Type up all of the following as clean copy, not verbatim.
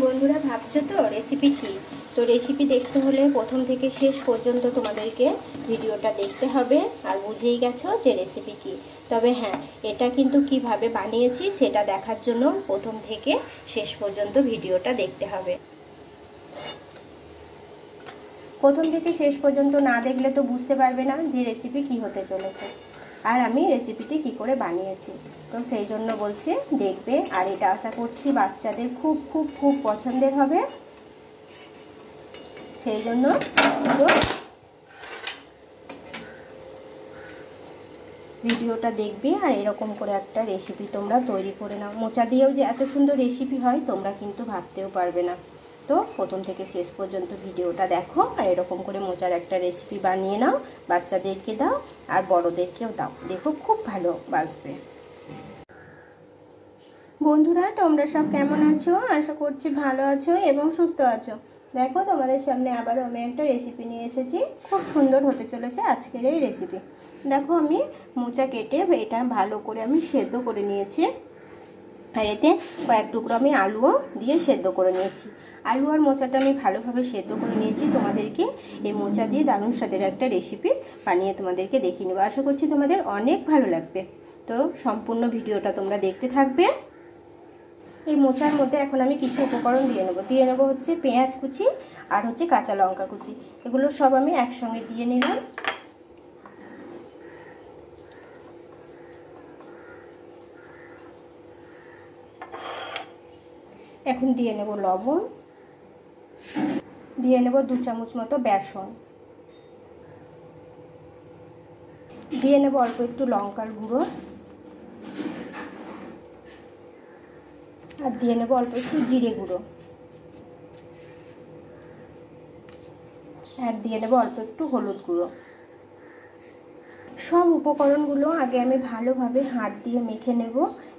বন্ধুরা ভাবছো তো রেসিপি কী? তো রেসিপি দেখতে হলে প্রথম থেকে শেষ পর্যন্ত তোমাদেরকে ভিডিওটা দেখতে হবে, আর বুঝেই গেছো যে রেসিপি কী। তবে হ্যাঁ, এটা কিন্তু কিভাবে বানিয়েছি সেটা দেখার জন্য প্রথম থেকে শেষ পর্যন্ত ভিডিওটা দেখতে হবে। প্রথম থেকে শেষ পর্যন্ত না দেখলে তো বুঝতে পারবে না যে রেসিপি কী হতে চলেছে আর আমি রেসিপিটি কি করে বানিয়েছি। তো সেই জন্য বলছি দেখবে, আর এটা আশা করছি বাচ্চাদের খুব খুব খুব পছন্দের হবে। সেই জন্য তো ভিডিওটা দেখবে আর এরকম করে একটা রেসিপি তোমরা তৈরি করে নাও। মোচা দিয়েও যে এত সুন্দর রেসিপি হয় তোমরা কিন্তু ভাবতেও পারবে না। তো প্রথম থেকে শেষ পর্যন্ত ভিডিওটা দেখো আর এরকম করে মোচার একটা রেসিপি বানিয়ে নাও, বাচ্চাদেরকে দাও আর বড়োদেরকেও দাও, দেখো খুব ভালো বাসবে। বন্ধুরা তোমরা সব কেমন আছো? আশা করছি ভালো আছো এবং সুস্থ আছো। দেখো তোমাদের সামনে আবারও আমি একটা রেসিপি নিয়ে এসেছি, খুব সুন্দর হতে চলেছে আজকের এই রেসিপি। দেখো আমি মোচা কেটে এটা ভালো করে আমি সেদ্ধ করে নিয়েছি, আর এতে কয়েক টুকরো আমি আলুও দিয়ে সেদ্ধ করে নিয়েছি। আলু আর মোচাটা আমি ভালোভাবে সেদ্ধ করে নিয়েছি। তোমাদেরকে এই মোচা দিয়ে দারুণ স্বাদের একটা রেসিপি বানিয়ে তোমাদেরকে দেখিয়ে নেবো। আশা করছি তোমাদের অনেক ভালো লাগবে। তো সম্পূর্ণ ভিডিওটা তোমরা দেখতে থাকবে। এই মোচার মধ্যে এখন আমি কিছু উপকরণ দিয়ে নেব হচ্ছে পেঁয়াজ কুচি আর হচ্ছে কাঁচা লঙ্কা কুচি। এগুলো সব আমি একসঙ্গে দিয়ে নিলাম। এখন দিয়ে নেব লবণ, দিয়ে নেব 2 চামচ মতো বেসন, দিয়ে নেব অল্প একটু লঙ্কার গুঁড়ো, আর দিয়ে নেব অল্প একটু জিরে গুঁড়ো, আর দিয়ে নেব অল্প একটু হলুদ গুঁড়ো। সব উপকরণগুলো আগে আমি ভালোভাবে হাত দিয়ে মেখে নেব।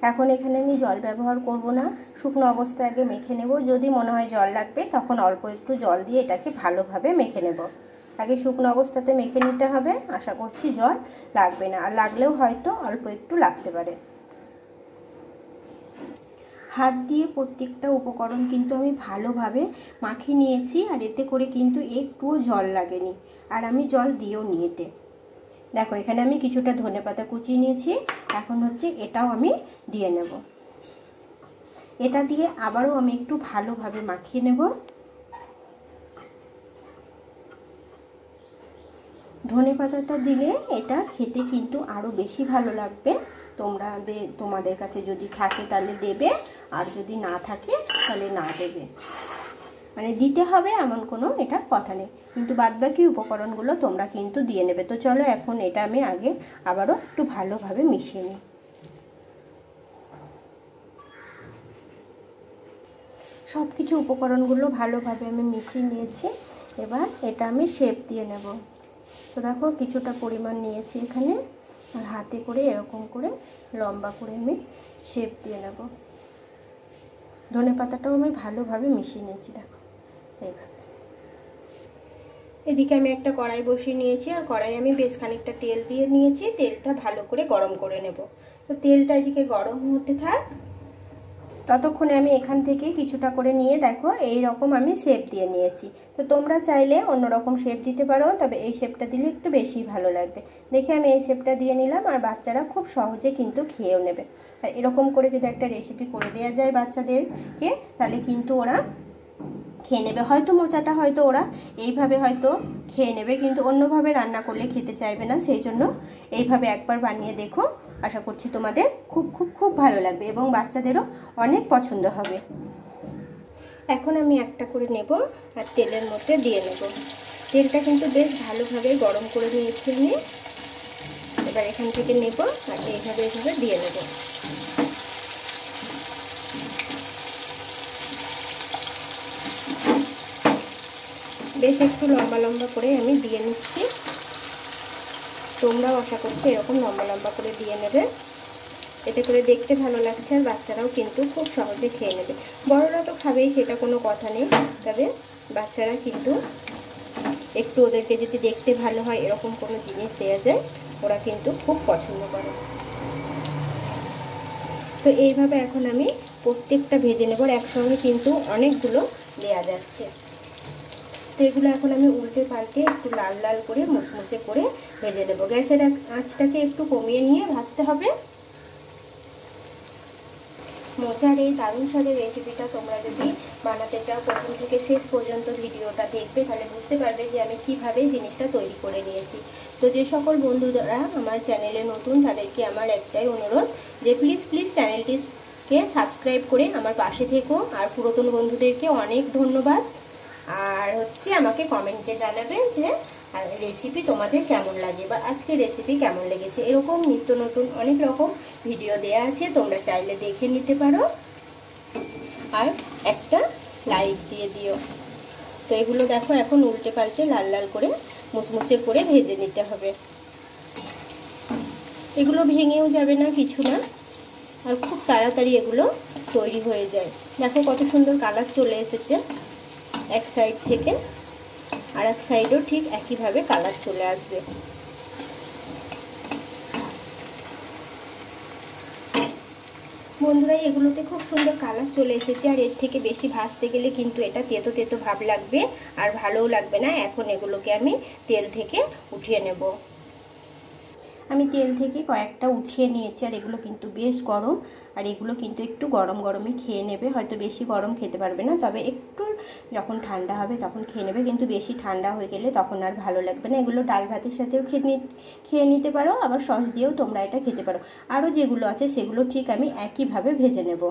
এখন এখানে আমি জল ব্যবহার করব না, শুকনো অবস্থায় আগে মেখে নেব। যদি মনে হয় জল লাগবে তখন অল্প একটু জল দিয়ে এটাকে ভালোভাবে মেখে নেব। আগে শুকনো অবস্থাতে মেখে নিতে হবে, আশা করছি জল লাগবে না, আর লাগলেও হয়তো অল্প একটু লাগতে পারে। হাত দিয়ে প্রত্যেকটা উপকরণ কিন্তু আমি ভালোভাবে মাখিয়ে নিয়েছি, আর এতে করে কিন্তু একটুও জল লাগেনি, আর আমি জল দিয়েও নিয়েতে। দেখো এখানে আমি কিছুটা ধনেপাতা কুচিয়ে নিয়েছি, এখন হচ্ছে এটাও আমি দিয়ে নেব। এটা দিয়ে আবারও আমি একটু ভালোভাবে মাখিয়ে নেব। ধনেপাতাটা দিলে এটা খেতে কিন্তু আরও বেশি ভালো লাগবে। তোমাদের কাছে যদি থাকে তাহলে দেবে, আর যদি না থাকে তাহলে না দেবে, মানে দিতে হবে এমন কোনো এটা কথা নেই, কিন্তু বাদবাকি উপকরণগুলো তোমরা কিন্তু দিয়ে নেবে। তো চলো এখন এটা আমি আগে আবারও একটু ভালোভাবে মিশিয়ে নিই। সব কিছু উপকরণগুলো ভালোভাবে আমি মিশিয়ে নিয়েছি। এবার এটা আমি শেপ দিয়ে নেব। তো দেখো কিছুটা পরিমাণ নিয়েছি এখানে, আর হাতে করে এরকম করে লম্বা করে আমি শেপ দিয়ে নেব। ধনেপাতাটাও আমি ভালোভাবে মিশিয়ে নিয়েছি, দেখো এইভাবে। এদিকে আমি একটা কড়াই বসিয়ে নিয়েছি, আর কড়াই আমি বেশ খানিকটা তেল দিয়ে নিয়েছি। তেলটা ভালো করে গরম করে নেব। তো তেলটা এদিকে গরম হতে থাক, ততক্ষণে আমি এখান থেকে কিছুটা করে নিয়ে দেখো এই রকম আমি শেপ দিয়ে নিয়েছি। তো তোমরা চাইলে অন্যরকম শেপ দিতে পারো, তবে এই শেপটা দিলে একটু বেশি ভালো লাগবে। দেখে আমি এই শেপটা দিয়ে নিলাম, আর বাচ্চারা খুব সহজে কিন্তু খেয়েও নেবে। আর এরকম করে যদি একটা রেসিপি করে দেওয়া যায় বাচ্চাদেরকে, তাহলে কিন্তু ওরা খেয়ে নেবে। হয়তো মোচাটা হয়তো ওরা এইভাবে হয়তো খেয়ে নেবে, কিন্তু অন্যভাবে রান্না করলে খেতে চাইবে না। সেই জন্য এইভাবে একবার বানিয়ে দেখো, আশা করছি তোমাদের খুব খুব খুব ভালো লাগবে এবং বাচ্চাদেরও অনেক পছন্দ হবে। এখন আমি একটা করে নেব আর তেলের মধ্যে দিয়ে নেব। তেলটা কিন্তু বেশ ভালোভাবে গরম করে নিয়েছি আমি। এবার এখান থেকে নেব আর এইভাবে দিয়ে নেব। বেশ একটু লম্বা লম্বা করে আমি দিয়ে নিচ্ছি। তোমরাও আশা করছি এরকম লম্বা লম্বা করে দিয়ে নেবে, এতে করে দেখতে ভালো লাগছে, আর বাচ্চারাও কিন্তু খুব সহজে খেয়ে নেবে। বড়রা তো খাবেই, সেটা কোনো কথা নেই, তবে বাচ্চারা কিন্তু একটু ওদেরকে যদি দেখতে ভালো হয় এরকম কোনো জিনিস দেওয়া যায়, ওরা কিন্তু খুব পছন্দ করে। তো এইভাবে এখন আমি প্রত্যেকটা ভেজে নেব। একসঙ্গে কিন্তু অনেকগুলো দেওয়া যাচ্ছে। তো এগুলো এখন আমি উল্টে পাল্টে একটু লাল লাল করে মুচমুচে করে ভেজে নেব। গ্যাসের আঁচটাকে একটু কমিয়ে নিয়ে ভাজতে হবে। মোচার এই দারুণ স্বাদের রেসিপিটা তোমরা যদি বানাতে চাও, প্রথম থেকে শেষ পর্যন্ত ভিডিওটা দেখবে, তাহলে বুঝতে পারবে যে আমি কিভাবে জিনিসটা তৈরি করে নিয়েছি। তো যে সকল বন্ধুরা আমার চ্যানেলে নতুন, তাদেরকে আমার একটাই অনুরোধ যে প্লিজ চ্যানেলটিকে সাবস্ক্রাইব করে আমার পাশে থেকো। আর পুরাতন বন্ধুদেরকে অনেক ধন্যবাদ। আর আমাকে কমেন্টে জানাবেন যে রেসিপি তোমাদের কেমন লাগে বা আজকে রেসিপি কেমন লেগেছে। এরকম নিত্য নতুন অনেক রকম ভিডিও দেয়া আছে, তোমরা চাইলে দেখে নিতে পারো। আর একটা লাইক দিয়ে দিও। তো এগুলো দেখো এখন উল্টে পাল্টে লাল লাল করে মুচমুচে করে ভেজে নিতে হবে। এগুলো ভেঙেও যাবে না, কিছু না, আর খুব তাড়াতাড়ি এগুলো তৈরি হয়ে যায়। দেখো কত সুন্দর কালার চলে এসেছে এক সাইড থেকে, আর এক সাইডও ঠিক একইভাবে কালার চলে আসবে। বন্ধুরা এগুলোতে খুব সুন্দর কালার চলে এসেছে, আর এর থেকে বেশি ভাজতে গেলে কিন্তু এটা তেতো তেতো ভাব লাগবে আর ভালোও লাগবে না। এখন এগুলোকে আমি তেল থেকে উঠিয়ে নেব। আমি তেল থেকে কয়েকটা উঠিয়ে নিয়েছি, আর এগুলো কিন্তু বেশ গরম, আর এগুলো কিন্তু একটু গরম গরমই খেয়ে নেবে। হয়তো বেশি গরম খেতে পারবে না, তবে একটু যখন ঠান্ডা হবে তখন খেয়ে নেবে, কিন্তু বেশি ঠান্ডা হয়ে গেলে তখন আর ভালো লাগবে না। এগুলো ডাল ভাতের সাথেও খেয়ে নিতে পারো, আবার সস দিয়েও তোমরা এটা খেতে পারো। আরও যেগুলো আছে সেগুলো ঠিক আমি একইভাবে ভেজে নেব।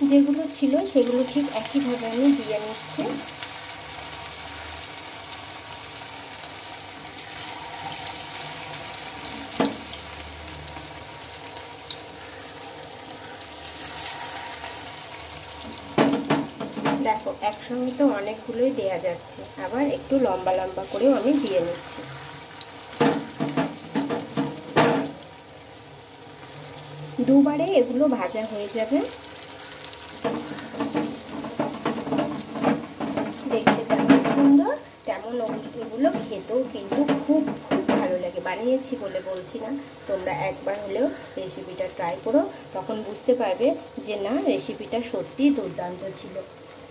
যেগুলো ছিল সেগুলো ঠিক একইভাবে আমি দিয়ে নিচ্ছি। দেখো একসঙ্গে তো অনেকগুলোই দেয়া যাচ্ছে, আবার একটু লম্বা লম্বা করেও আমি দিয়ে নিচ্ছি। দুবারে এগুলো ভাজা হয়ে যাবে। দেখতে যেমন সুন্দর তেমন এগুলো খেতেও কিন্তু খুব খুব ভালো লাগে। বানিয়েছি বলে বলছি না, তোমরা একবার হলেও রেসিপিটা ট্রাই করো, তখন বুঝতে পারবে যে না, রেসিপিটা সত্যিই দুর্দান্ত ছিল।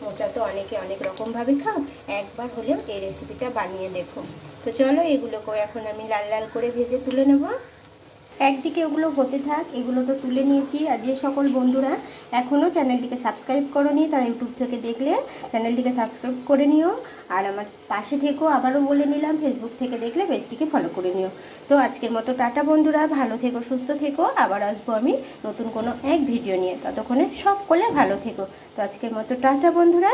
মোচা তো অনেকে অনেক রকমভাবে খাও, একবার হলেও এই রেসিপিটা বানিয়ে দেখো। তো চলো এগুলোকে এখন আমি লাল লাল করে ভেজে তুলে নেব। একদিকে ওগুলো হতে থাক, এগুলো তো তুলে নিয়েছি। আর যে সকল বন্ধুরা এখনও চ্যানেলটিকে সাবস্ক্রাইব করোনি, তারা ইউটিউব থেকে দেখলে চ্যানেলটিকে সাবস্ক্রাইব করে নিও। আর আমার পাশে থেকেও আবারও বলে নিলাম, ফেসবুক থেকে দেখলে পেজটিকে ফলো করে নিও। তো আজকের মতো টাটা বন্ধুরা, ভালো থেকো, সুস্থ থেকো। আবার আসবো আমি নতুন কোনো এক ভিডিও নিয়ে, ততক্ষণে সকলে ভালো থেকো। তো আজকের মতো টাটা বন্ধুরা।